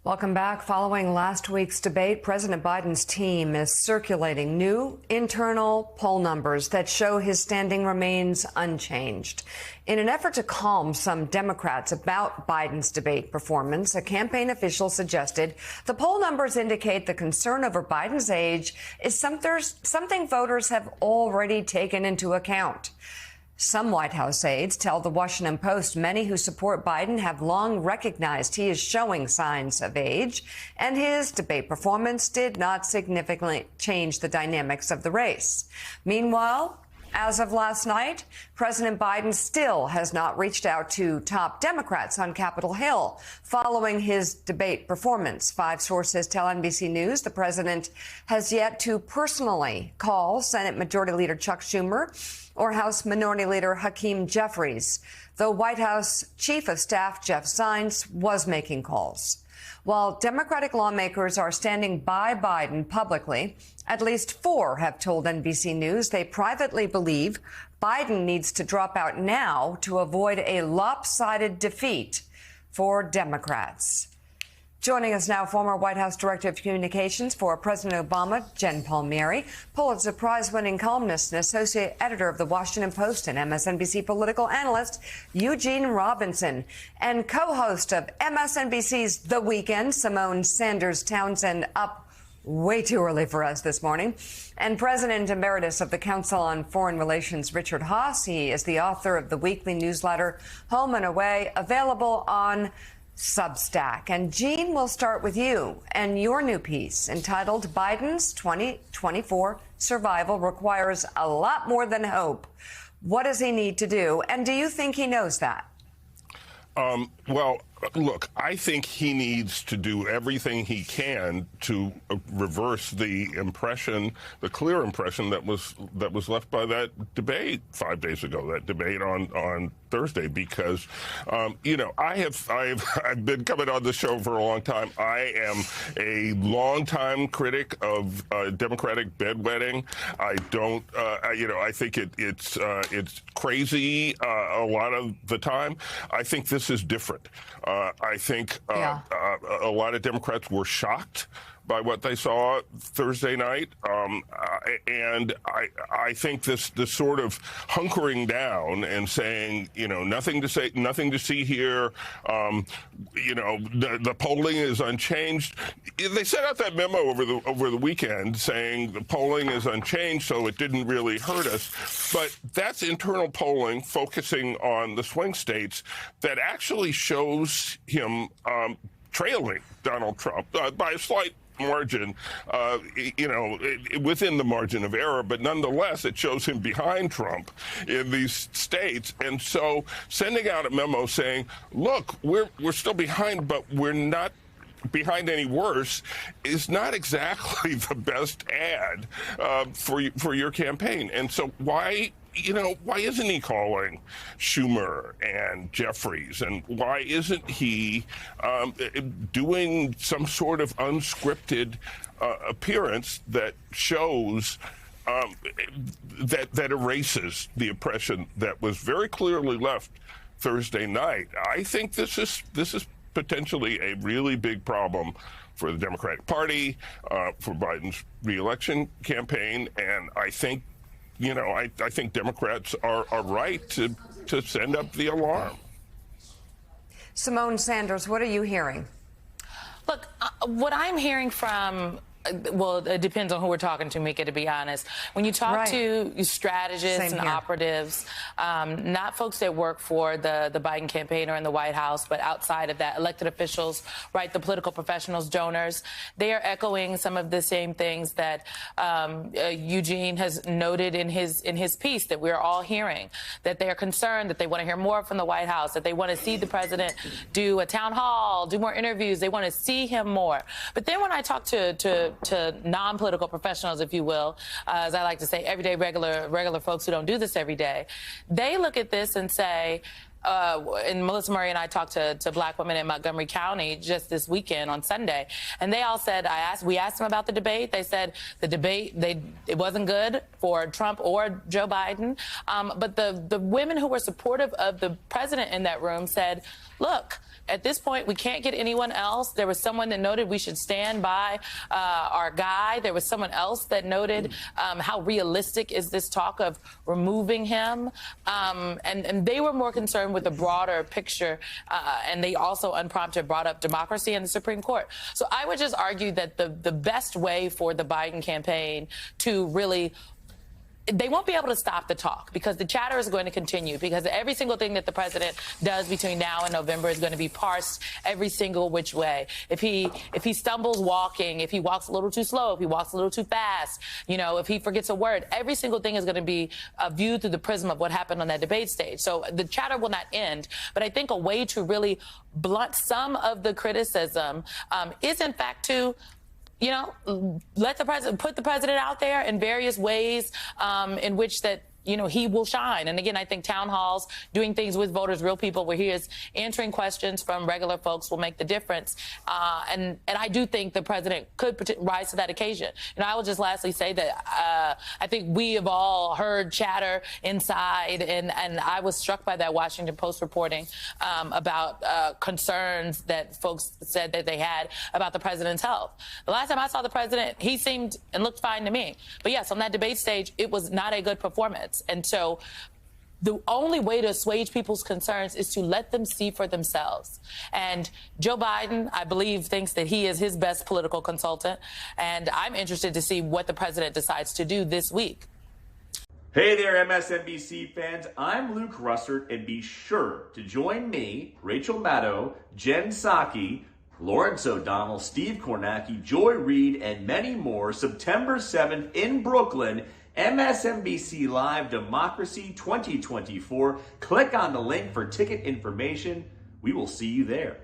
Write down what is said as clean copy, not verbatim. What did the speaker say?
Welcome back. Following last week's debate, President Biden's team is circulating new internal poll numbers that show his standing remains unchanged. In an effort to calm some Democrats about Biden's debate performance, a campaign official suggested the poll numbers indicate the concern over Biden's age is something voters have already taken into account. Some White House aides tell the Washington Post many who support Biden have long recognized he is showing signs of age, and his debate performance did not significantly change the dynamics of the race. Meanwhile, as of last night, President Biden still has not reached out to top Democrats on Capitol Hill following his debate performance. 5 sources tell NBC News the president has yet to personally call Senate Majority Leader Chuck Schumer or House Minority Leader Hakeem Jeffries, though White House Chief of Staff Jeff Zients was making calls. While Democratic lawmakers are standing by Biden publicly, at least 4 have told NBC News they privately believe Biden needs to drop out now to avoid a lopsided defeat for Democrats. Joining us now, former White House Director of Communications for President Obama, Jen Palmieri, Pulitzer Prize-winning columnist and associate editor of The Washington Post and MSNBC political analyst Eugene Robinson, and co-host of MSNBC's The Weekend, Symone Sanders Townsend, up way too early for us this morning, and President Emeritus of the Council on Foreign Relations, Richard Haass. He is the author of the weekly newsletter Home and Away, available on Substack. And Gene, we'll start with you and your new piece entitled Biden's 2024 Survival Requires a Lot More Than Hope. What does he need to do? And do you think he knows that? Well, look, I think he needs to do everything he can to reverse the impression, the clear impression that was left by that debate 5 days ago, that debate on Thursday, because, I've been coming on the show for a long time. I am a longtime critic of Democratic bedwetting. I don't, I think it's crazy a lot of the time. I think this is different. I think a lot of Democrats were shocked by what they saw Thursday night, and I think this sort of hunkering down and saying, nothing to say, nothing to see here, the polling is unchanged. They sent out that memo over the weekend saying the polling is unchanged, so it didn't really hurt us. But that's internal polling focusing on the swing states that actually shows him trailing Donald Trump by a slight margin, within the margin of error, but nonetheless, it shows him behind Trump in these states. And so sending out a memo saying, look, we're still behind, but we're not behind any worse, is not exactly the best ad for your campaign. And so why isn't he calling Schumer and Jeffries? And why isn't he doing some sort of unscripted appearance that shows that erases the impression that was very clearly left Thursday night? I think this is potentially a really big problem for the Democratic Party, for Biden's reelection campaign, and I think I think Democrats are right to send up the alarm. Symone Sanders, what are you hearing? Look, what I'm hearing from, well, it depends on who we're talking to, Mika, to be honest. When you talk to strategists and operatives, not folks that work for the Biden campaign or in the White House, but outside of that, elected officials, right, the political professionals, donors, they are echoing some of the same things that Eugene has noted in his piece that we're all hearing, that they are concerned, that they want to hear more from the White House, that they want to see the president do a town hall, do more interviews, they want to see him more. But then when I talk to non-political professionals, if you will, as I like to say, everyday regular folks who don't do this every day, they look at this and say, and Melissa Murray and I talked to black women in Montgomery County just this weekend on Sunday, and they all said, we asked them about the debate. They said the debate, it wasn't good for Trump or Joe Biden. But the women who were supportive of the president in that room said, look, at this point, we can't get anyone else. There was someone that noted we should stand by our guy. There was someone else that noted how realistic is this talk of removing him. And they were more concerned with the broader picture. And they also unprompted brought up democracy in the Supreme Court. So I would just argue that the best way for the Biden campaign to really they won't be able to stop the talk because the chatter is going to continue because every single thing that the president does between now and November is going to be parsed every single which way. If he stumbles walking, if he walks a little too slow, if he walks a little too fast, if he forgets a word, every single thing is going to be viewed through the prism of what happened on that debate stage. So the chatter will not end. But I think a way to really blunt some of the criticism is, in fact, to let the president put the president out there in various ways in which that he will shine. And again, I think town halls, doing things with voters, real people, where he is answering questions from regular folks will make the difference. And I do think the president could rise to that occasion. I will just lastly say that I think we have all heard chatter inside, and I was struck by that Washington Post reporting about concerns that folks said that they had about the president's health. The last time I saw the president, he seemed and looked fine to me. But yes, on that debate stage, it was not a good performance. And so the only way to assuage people's concerns is to let them see for themselves. And Joe Biden, I believe, thinks that he is his best political consultant. And I'm interested to see what the president decides to do this week. Hey there, MSNBC fans. I'm Luke Russert, and be sure to join me, Rachel Maddow, Jen Psaki, Lawrence O'Donnell, Steve Kornacki, Joy Reid, and many more September 7th in Brooklyn, MSNBC Live Democracy 2024. Click on the link for ticket information. We will see you there.